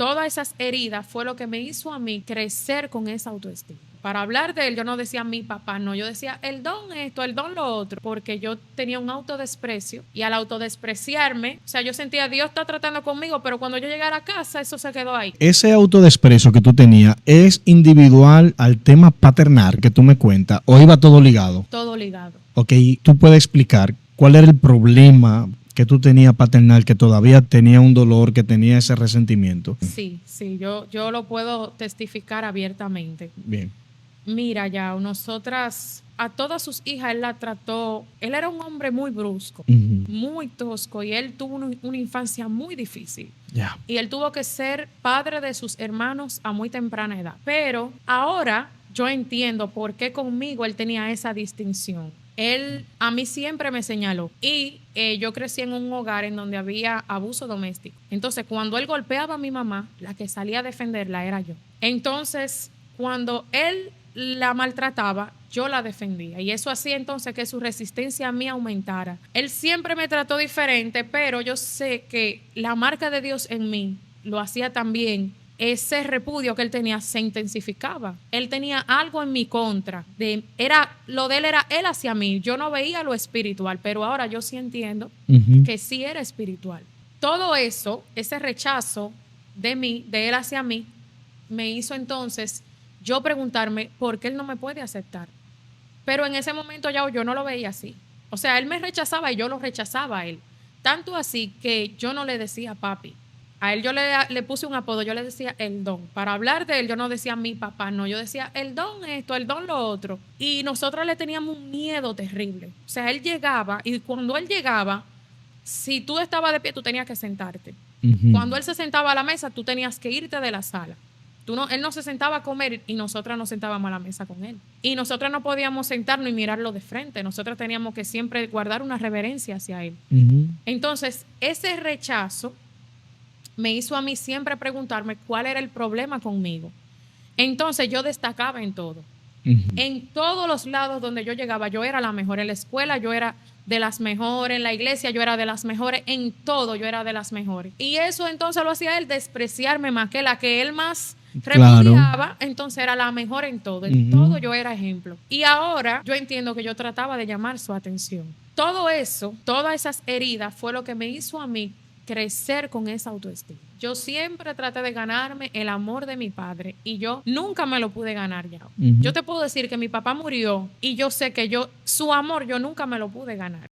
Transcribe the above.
todas esas heridas fue lo que me hizo a mí crecer con esa autoestima. Para hablar de él, yo no decía mi papá, no, yo decía el don esto, el don lo otro, porque yo tenía un autodesprecio y al autodespreciarme, o sea, yo sentía Dios está tratando conmigo, pero cuando yo llegara a casa, eso se quedó ahí. ¿Ese autodesprecio que tú tenías es individual al tema paternal que tú me cuentas o iba todo ligado? Todo ligado. Ok, ¿tú puedes explicar cuál era el problema que tú tenías paternal, que todavía tenía un dolor, que tenía ese resentimiento? Sí, yo lo puedo testificar abiertamente. Bien. Mira, ya, nosotras, a todas sus hijas, él la trató, él era un hombre muy brusco, muy tosco, y él tuvo una infancia muy difícil. Ya. Y él tuvo que ser padre de sus hermanos a muy temprana edad. Pero ahora yo entiendo por qué conmigo él tenía esa distinción. Él a mí siempre me señaló y yo crecí en un hogar en donde había abuso doméstico. Entonces, cuando él golpeaba a mi mamá, la que salía a defenderla era yo. Entonces, cuando él la maltrataba, yo la defendía. Y eso hacía entonces que su resistencia a mí aumentara. Él siempre me trató diferente, pero yo sé que la marca de Dios en mí lo hacía también. Ese repudio que él tenía se intensificaba. Él tenía algo en mi contra. Lo de él era él hacia mí. Yo no veía lo espiritual, pero ahora yo sí entiendo que sí era espiritual. Todo eso, ese rechazo de mí, de él hacia mí, me hizo entonces yo preguntarme por qué él no me puede aceptar. Pero en ese momento ya yo no lo veía así. O sea, él me rechazaba y yo lo rechazaba a él. Tanto así que yo no le decía papi. A él yo le puse un apodo, yo le decía el don. Para hablar de él yo no decía mi papá, no, yo decía el don esto, el don lo otro. Y nosotros le teníamos un miedo terrible. O sea, él llegaba y cuando él llegaba, si tú estabas de pie, tú tenías que sentarte. Cuando él se sentaba a la mesa, tú tenías que irte de la sala. Él no se sentaba a comer y nosotras nos sentábamos a la mesa con él. Y nosotras no podíamos sentarnos y mirarlo de frente. Nosotras teníamos que siempre guardar una reverencia hacia él. Entonces, ese rechazo me hizo a mí siempre preguntarme cuál era el problema conmigo. Entonces, yo destacaba en todo. En todos los lados donde yo llegaba, yo era la mejor. En la escuela yo era de las mejores, en la iglesia yo era de las mejores, en todo yo era de las mejores. Y eso entonces lo hacía él despreciarme más, que la que él más repudiaba, entonces era la mejor en todo. En todo yo era ejemplo. Y ahora yo entiendo que yo trataba de llamar su atención. Todo eso, todas esas heridas fue lo que me hizo a mí crecer con esa autoestima. Yo siempre traté de ganarme el amor de mi padre y yo nunca me lo pude ganar ya. Yo te puedo decir que mi papá murió y yo sé que su amor yo nunca me lo pude ganar.